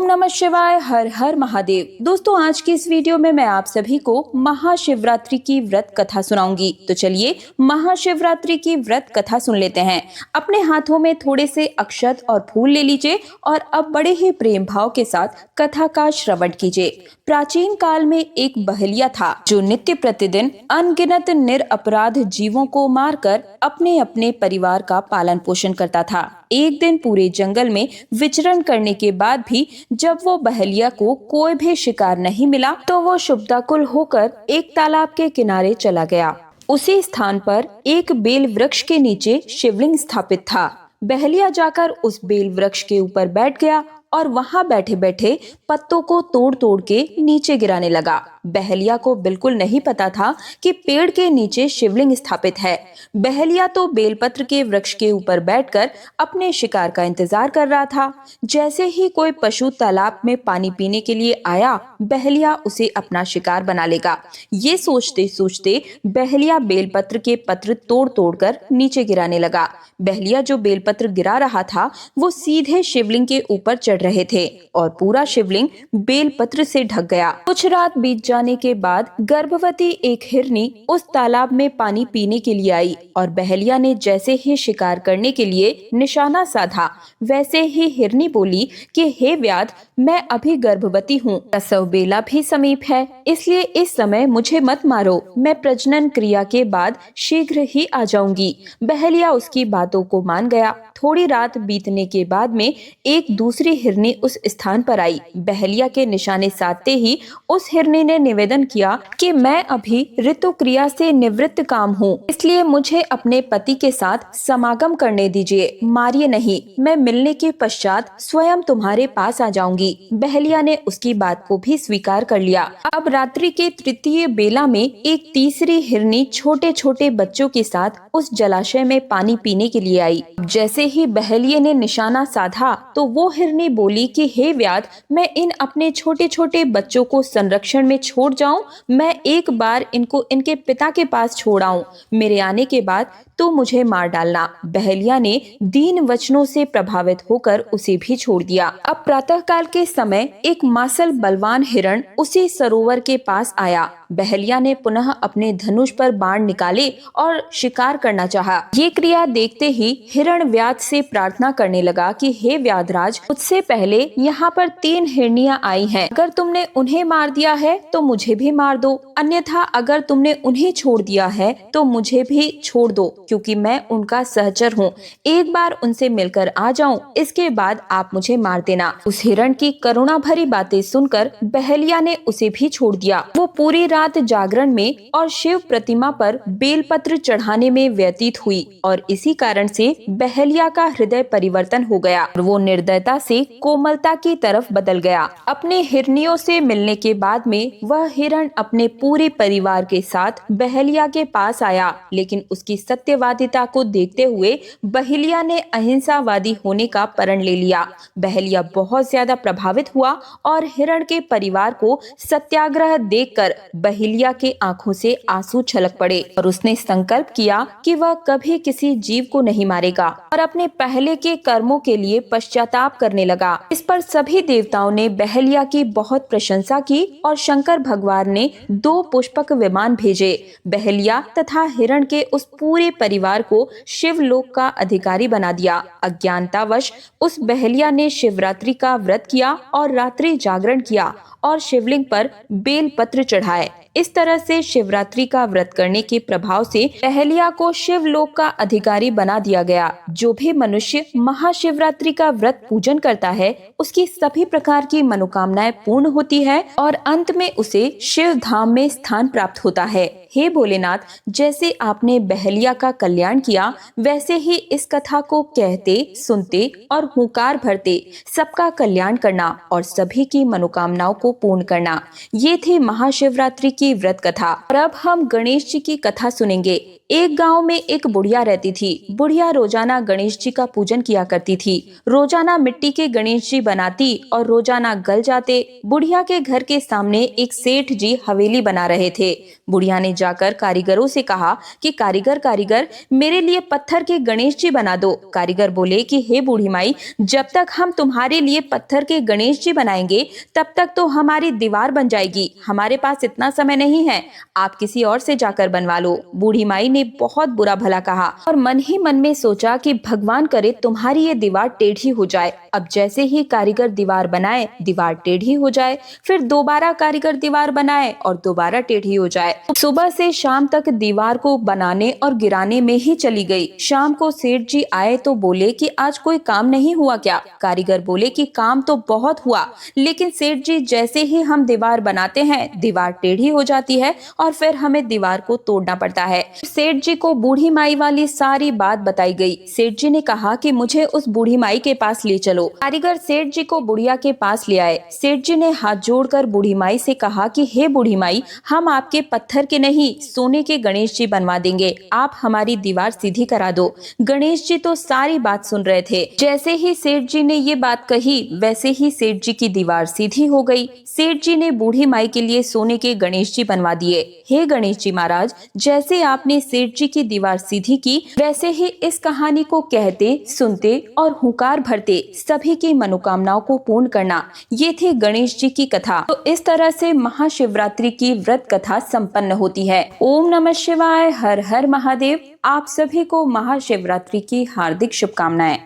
नमः शिवाय, हर हर महादेव। दोस्तों, आज की इस वीडियो में मैं आप सभी को महाशिवरात्रि की व्रत कथा सुनाऊंगी। तो चलिए महाशिवरात्रि की व्रत कथा सुन लेते हैं। अपने हाथों में थोड़े से अक्षत और फूल ले लीजिए और अब बड़े ही प्रेम भाव के साथ कथा का श्रवण कीजिए। प्राचीन काल में एक बहलिया था जो नित्य प्रतिदिन अनगिनत निरपराध जीवों को मारकर अपने अपने परिवार का पालन पोषण करता था। एक दिन पूरे जंगल में विचरण करने के बाद भी जब वो बहलिया को कोई भी शिकार नहीं मिला तो वो शुभदाकुल होकर एक तालाब के किनारे चला गया। उसी स्थान पर एक बेल वृक्ष के नीचे शिवलिंग स्थापित था। बहलिया जाकर उस बेल वृक्ष के ऊपर बैठ गया और वहां बैठे बैठे पत्तों को तोड़ तोड़ के नीचे गिराने लगा। बहलिया को बिल्कुल नहीं पता था कि पेड़ के नीचे शिवलिंग स्थापित है। बहलिया तो बेलपत्र के वृक्ष के ऊपर बैठकर अपने शिकार का इंतजार कर रहा था। जैसे ही कोई पशु तालाब में पानी पीने के लिए आया, बहलिया उसे अपना शिकार बना लेगा। ये सोचते सोचते बहलिया बेलपत्र के पत्र तोड़ तोड़ कर नीचे गिराने लगा। बहलिया जो बेलपत्र गिरा रहा था वो सीधे शिवलिंग के ऊपर चढ़ रहे थे और पूरा शिवलिंग बेलपत्र से ढक गया। कुछ रात बीत जाने के बाद गर्भवती एक हिरनी उस तालाब में पानी पीने के लिए आई और बहलिया ने जैसे ही शिकार करने के लिए निशाना साधा, वैसे ही हिरनी बोली कि हे व्याध, मैं अभी गर्भवती हूँ, प्रसव बेला भी समीप है, इसलिए इस समय मुझे मत मारो, मैं प्रजनन क्रिया के बाद शीघ्र ही आ जाऊंगी। बहलिया उसकी बातों को मान गया। थोड़ी रात बीतने के बाद में एक दूसरी हिरनी उस स्थान पर आई। बहलिया के निशाने साधते ही उस हिरनी ने निवेदन किया कि मैं अभी ऋतु क्रिया से निवृत्त काम हूँ, इसलिए मुझे अपने पति के साथ समागम करने दीजिए, मारिए नहीं, मैं मिलने के पश्चात स्वयं तुम्हारे पास आ जाऊंगी। बहलिया ने उसकी बात को भी स्वीकार कर लिया। अब रात्रि के तृतीय बेला में एक तीसरी हिरनी छोटे छोटे बच्चों के साथ उस जलाशय में पानी पीने के लिए आई। जैसे ही बहलिये ने निशाना साधा तो वो हिरनी बोली कि हे व्याध, मैं इन अपने छोटे छोटे बच्चों को संरक्षण में छोड़ जाऊं, मैं एक बार इनको इनके पिता के पास छोड़ आऊं, मेरे आने के बाद तो मुझे मार डालना। बहलिया ने दीन वचनों से प्रभावित होकर उसे भी छोड़ दिया। अब प्रातः काल के समय एक मासल बलवान हिरण उसी सरोवर के पास आया। बहलिया ने पुनः अपने धनुष पर बाण निकाले और शिकार करना चाहा। ये क्रिया देखते ही हिरण व्याध से प्रार्थना करने लगा कि हे व्याधराज, मुझसे पहले यहाँ पर 3 हिरनियां आई हैं। अगर तुमने उन्हें मार दिया है तो मुझे भी मार दो, अन्यथा अगर तुमने उन्हें छोड़ दिया है तो मुझे भी छोड़ दो, क्योंकि मैं उनका सहचर हूँ। एक बार उनसे मिलकर आ जाऊं, इसके बाद आप मुझे मार देना। उस हिरण की करुणा भरी बातें सुनकर बहलिया ने उसे भी छोड़ दिया। वो पूरी रात जागरण में और शिव प्रतिमा पर बेलपत्र चढ़ाने में व्यतीत हुई और इसी कारण से बहलिया का हृदय परिवर्तन हो गया और वो निर्दयता से कोमलता की तरफ बदल गया। अपने हिरनियों से मिलने के बाद में वह हिरण अपने पूरे परिवार के साथ बहलिया के पास आया, लेकिन उसकी सत्यवादिता को देखते हुए बहलिया ने अहिंसावादी होने का प्रण ले लिया। बहलिया बहुत ज्यादा प्रभावित हुआ और हिरण के परिवार को सत्याग्रह देखकर बहलिया के आंखों से आंसू छलक पड़े और उसने संकल्प किया कि वह कभी किसी जीव को नहीं मारेगा और अपने पहले के कर्मों के लिए पश्चाताप करने लगा। इस पर सभी देवताओं ने बहलिया की बहुत प्रशंसा की और शंकर भगवान ने 2 पुष्पक विमान भेजे। बहलिया तथा हिरण के उस पूरे परिवार को शिवलोक का अधिकारी बना दिया। अज्ञानतावश उस बहलिया ने शिवरात्रि का व्रत किया और रात्रि जागरण किया और शिवलिंग पर बेल पत्र चढ़ाए। इस तरह से शिवरात्रि का व्रत करने के प्रभाव से बहलिया को शिवलोक का अधिकारी बना दिया गया। जो भी मनुष्य महाशिवरात्रि का व्रत पूजन करता है उसकी सभी प्रकार की मनोकामनाएं पूर्ण होती है और अंत में उसे शिव धाम में स्थान प्राप्त होता है। हे भोलेनाथ, जैसे आपने बहलिया का कल्याण किया, वैसे ही इस कथा को कहते, सुनते और हुंकार भरते सबका कल्याण करना और सभी की मनोकामनाओं को पूर्ण करना। ये थी महाशिवरात्रि की की व्रत कथा। और अब हम गणेश जी की कथा सुनेंगे। एक गांव में एक बुढ़िया रहती थी। बुढ़िया रोजाना गणेश जी का पूजन किया करती थी। रोजाना मिट्टी के गणेश जी बनाती और रोजाना गल जाते। बुढ़िया के घर के सामने एक सेठ जी हवेली बना रहे थे। बुढ़िया ने जाकर कारीगरों से कहा कि कारीगर मेरे लिए पत्थर के गणेश जी बना दो। कारीगर बोले कि हे बूढ़ी माई, जब तक हम तुम्हारे लिए पत्थर के गणेश जी बनाएंगे तब तक तो हमारी दीवार बन जाएगी। हमारे पास इतना समय नहीं है, आप किसी और से जाकर बनवा लो। बूढ़ी माई ने बहुत बुरा भला कहा और मन ही मन में सोचा कि भगवान करे तुम्हारी ये दीवार टेढ़ी हो जाए। अब जैसे ही कारीगर दीवार बनाए, दीवार टेढ़ी हो जाए। फिर दोबारा कारीगर दीवार बनाए और दोबारा टेढ़ी हो जाए। सुबह से शाम तक दीवार को बनाने और गिराने में ही चली गई। शाम को सेठ जी आए तो बोले कि आज कोई काम नहीं हुआ क्या? कारीगर बोले कि काम तो बहुत हुआ, लेकिन सेठ जी जैसे ही हम दीवार बनाते हैं दीवार टेढ़ी हो जाती है और फिर हमें दीवार को तोड़ना पड़ता है। सेठ जी को बूढ़ी माई वाली सारी बात बताई गई। सेठ जी ने कहा कि मुझे उस बूढ़ी माई के पास ले चलो। कारीगर सेठ जी को बुढ़िया के पास ले आए। सेठ जी ने हाथ जोड़कर बूढ़ी माई से कहा कि हे बूढ़ी माई, हम आपके पत्थर के नहीं सोने के गणेश जी बनवा देंगे, आप हमारी दीवार सीधी करा दो। गणेश जी तो सारी बात सुन रहे थे। जैसे ही सेठ जी ने ये बात कही वैसे ही सेठ जी की दीवार सीधी हो गई। सेठ जी ने बूढ़ी माई के लिए सोने के गणेश जी बनवा दिए। हे गणेश जी महाराज, जैसे आपने सेठ जी की दीवार सीधी की वैसे ही इस कहानी को कहते, सुनते और हुंकार भरते सभी की मनोकामनाओं को पूर्ण करना। ये थी गणेश जी की कथा। तो इस तरह से महाशिवरात्रि की व्रत कथा संपन्न होती है। ओम नमः शिवाय, हर हर महादेव। आप सभी को महाशिवरात्रि की हार्दिक शुभकामनाएं।